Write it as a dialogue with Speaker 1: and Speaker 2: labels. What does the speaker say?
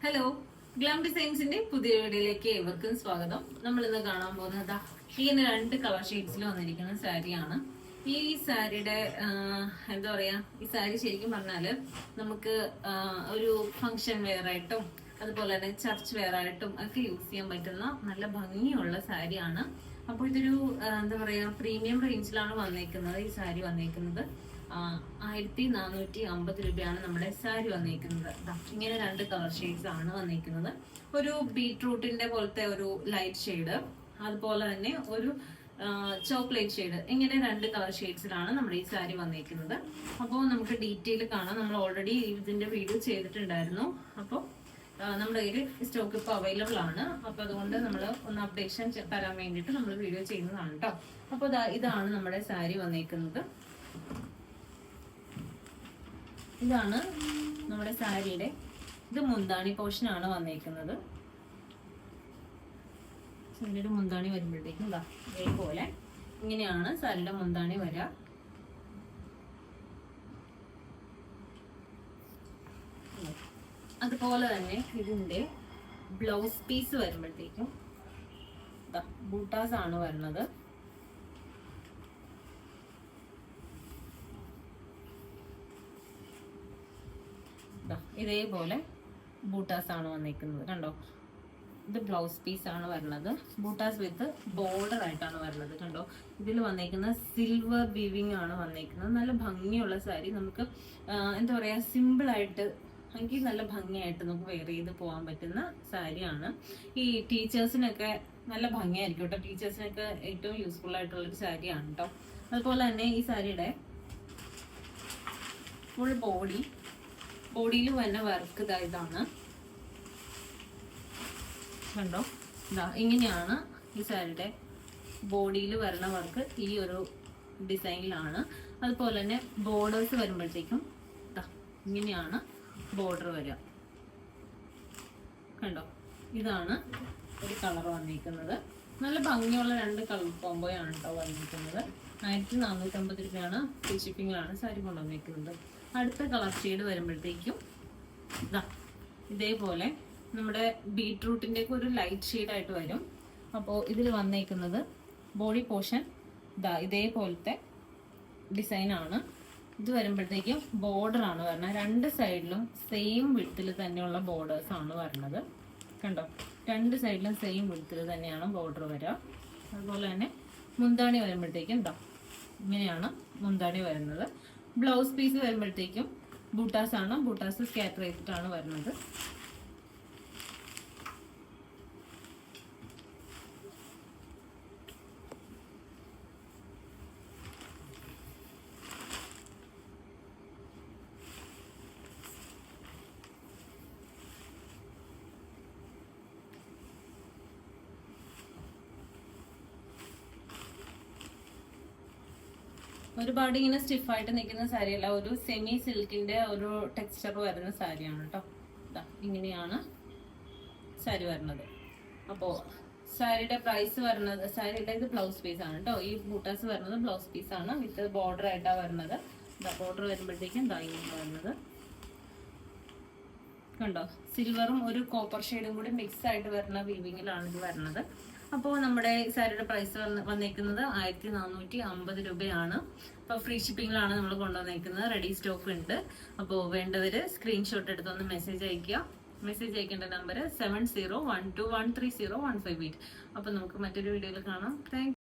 Speaker 1: Hello, glam ഡിസൈൻസിന്റെ പുതിയ വീഡിയോയിലേക്ക് ഏവർക്കും സ്വാഗതം. നമ്മൾ ഇന്ന് കാണാൻ പോകുന്നത് ഇങ്ങനെ രണ്ട് കളർ ഷെയ്ഡ്സിൽ വന്നിരിക്കുന്ന സാരിയാണ്. ഈ സാരിയുടെ എന്താ പറയാ, ഈ സാരി ശരിക്കും പറഞ്ഞാല് നമുക്ക് ഒരു ഫംഗ്ഷൻ വെയർ ആയിട്ടും അതുപോലെ തന്നെ ചർച്ച് വെയർ ആയിട്ടും ഒക്കെ യൂസ് ചെയ്യാൻ പറ്റുന്ന നല്ല ഭംഗിയുള്ള സാരിയാണ്. അപ്പോൾ ഇതൊരു എന്താ പറയാ, പ്രീമിയം റേഞ്ചിലാണ് വന്നേക്കുന്നത്. ഈ സാരി വന്നേക്കുന്നത് 1450 രൂപയാണ് നമ്മുടെ സാരി വന്നിരിക്കുന്നത്. ഇങ്ങനെ രണ്ട് കളർ ഷെയ്ഡ്സ് ആണ് വന്നിരിക്കുന്നത്. ഒരു ബീട്രൂട്ടിന്റെ പോലത്തെ ഒരു ലൈറ്റ് ഷെയ്ഡ്, അതുപോലെ തന്നെ ഒരു ചോക്ലേറ്റ് ഷെയ്ഡ്, ഇങ്ങനെ രണ്ട് കളർ ഷെയ്ഡ്സിലാണ് നമ്മുടെ ഈ സാരി വന്നിരിക്കുന്നത്. അപ്പോൾ നമുക്ക് ഡീറ്റെയിൽ കാണാം. നമ്മൾ ഓൾറെഡി ഇതിന്റെ വീഡിയോ ചെയ്തിട്ടുണ്ടായിരുന്നു. അപ്പോൾ നമ്മുടെ കയ്യിൽ സ്റ്റോക്ക് ഇപ്പോൾ അവൈലബിൾ ആണ്. അപ്പോൾ അതുകൊണ്ട് നമ്മൾ ഒന്ന് അപ്ഡേഷൻ തരാൻ വേണ്ടിയിട്ട് നമ്മൾ വീഡിയോ ചെയ്യുന്നതാണ് കേട്ടോ. അപ്പോൾ ഇതാണ് നമ്മുടെ സാരി വന്നിരിക്കുന്നത്. ഇതാണ് നമ്മുടെ സാരിയുടെ, ഇത് മുന്താണി പോർഷൻ ആണ് വന്നിരിക്കുന്നത്. സാരിയുടെ മുന്താണി വരുമ്പോഴത്തേക്കും ഇതേപോലെ ഇങ്ങനെയാണ് സാരിയുടെ മുന്താണി വരിക. അതുപോലെ തന്നെ ഇതിന്റെ ബ്ലൗസ് പീസ് വരുമ്പോഴത്തേക്കും ബൂട്ടാസ് ആണ് വരുന്നത്. ഇതേപോലെ ബൂട്ടാസ് ആണ് വന്നിരിക്കുന്നത്, കണ്ടോ. ഇത് ബ്ലൗസ് പീസ് ആണ് വരുന്നത്. ബൂട്ടാസ് വിത്ത് ബോർഡർ ആയിട്ടാണ് വരുന്നത്, കണ്ടോ. ഇതിൽ വന്നിരിക്കുന്ന സിൽവർ വീവിങ് ആണ് വന്നിരിക്കുന്നത്. നല്ല ഭംഗിയുള്ള സാരി. നമുക്ക് എന്താ പറയാ, സിമ്പിൾ ആയിട്ട് എനിക്ക് നല്ല ഭംഗിയായിട്ട് നമുക്ക് വെയർ ചെയ്ത് പോകാൻ പറ്റുന്ന സാരിയാണ്. ഈ ടീച്ചേഴ്സിനൊക്കെ നല്ല ഭംഗിയായിരിക്കും കേട്ടോ. ടീച്ചേഴ്സിനൊക്കെ ഏറ്റവും യൂസ്ഫുൾ ആയിട്ടുള്ളൊരു സാരിയാണ് കേട്ടോ. അതുപോലെ തന്നെ ഈ സാരിയുടെ ഫുൾ ബോഡിയിൽ വരുന്ന വർക്ക് ഇതാണ്, കണ്ടോ. ഇങ്ങനെയാണ് ഈ സാരിയുടെ ബോഡിയിൽ വരുന്ന വർക്ക്. ഈ ഒരു ഡിസൈനിലാണ്. അതുപോലെ തന്നെ ബോർഡേഴ്സ് വരുമ്പോഴത്തേക്കും ഇങ്ങനെയാണ് ബോർഡർ വരിക, കണ്ടോ. ഇതാണ് ഒരു കളർ വന്നിരിക്കുന്നത്. നല്ല ഭംഗിയുള്ള രണ്ട് കളർ കോമ്പോയാണ് കേട്ടോ വന്നിരിക്കുന്നത്. 1450 രൂപയാണ്. ഫ്രീ ഷിപ്പിങ്ങിലാണ് സാരി കൊണ്ടുവന്നിരിക്കുന്നത്. അടുത്ത കളർ ഷെയ്ഡ് വരുമ്പോഴത്തേക്കും ഇതേപോലെ നമ്മുടെ ബീട്രൂട്ടിൻ്റെ ഒക്കെ ഒരു ലൈറ്റ് ഷെയ്ഡായിട്ട് വരും. അപ്പോൾ ഇതിൽ വന്നേക്കുന്നത് ബോഡി പോർഷൻ ഇതേപോലത്തെ ഡിസൈനാണ്. ഇത് വരുമ്പോഴത്തേക്കും ബോർഡർ ആണ് വരുന്നത്. രണ്ട് സൈഡിലും സെയിം വിഡ്ത്തിൽ തന്നെയുള്ള ബോർഡേഴ്സ് ആണ് വരുന്നത്, കണ്ടോ. രണ്ട് സൈഡിലും സെയിം വിഡ്ത്തിൽ തന്നെയാണ് ബോർഡർ വരിക. അതുപോലെ തന്നെ മുന്താണി വരുമ്പോഴത്തേക്കും ഇങ്ങനെയാണ് മുന്താണി വരുന്നത്. ബ്ലൗസ് പീസ് വരുമ്പോഴത്തേക്കും ബൂട്ടാസ് ആണ്. ബൂട്ടാസ് സ്കാറ്റർ ചെയ്തിട്ടാണ് വരുന്നത്. ഒരുപാട് ഇങ്ങനെ സ്റ്റിഫായിട്ട് നിൽക്കുന്ന സാരിയല്ല, ഒരു സെമി സിൽക്കിന്റെ ഒരു ടെക്സ്ചർ വരുന്ന സാരിയാണ് കേട്ടോ. ഇങ്ങനെയാണ് സാരി വരുന്നത്. അപ്പോൾ സാരിയുടെ പ്രൈസ് വരുന്നത്, സാരിയുടെ ഇത് ബ്ലൗസ് പീസ് ആണ് കേട്ടോ. ഈ ബൂട്ടാസ് വരുന്നത് ബ്ലൗസ് പീസ് ആണ് വിത്ത് ബോർഡർ ആയിട്ടാണ് വരുന്നത്. ബോർഡർ വരുമ്പോഴത്തേക്കും ഇങ്ങനെ വരുന്നത്, കണ്ടോ. സിൽവറും ഒരു കോപ്പർ ഷെയ്ഡും കൂടി മിക്സ് ആയിട്ട് വരുന്ന വീവിങ്ങിലാണ് ഇത് വരുന്നത്. അപ്പോൾ നമ്മുടെ സാരിയുടെ പ്രൈസ് വന്നേക്കുന്നത് 1450 രൂപയാണ്. അപ്പോൾ ഫ്രീ ഷിപ്പിങ്ങിലാണ് നമ്മൾ കൊണ്ടുവന്നേക്കുന്നത്. റെഡി സ്റ്റോക്ക് ഉണ്ട്. അപ്പോൾ വേണ്ടവർ സ്ക്രീൻഷോട്ട് എടുത്തൊന്ന് മെസ്സേജ് അയയ്ക്കുക. മെസ്സേജ് അയക്കേണ്ട നമ്പർ 7012130158. അപ്പോൾ നമുക്ക് മറ്റൊരു വീഡിയോയിൽ കാണാം. താങ്ക്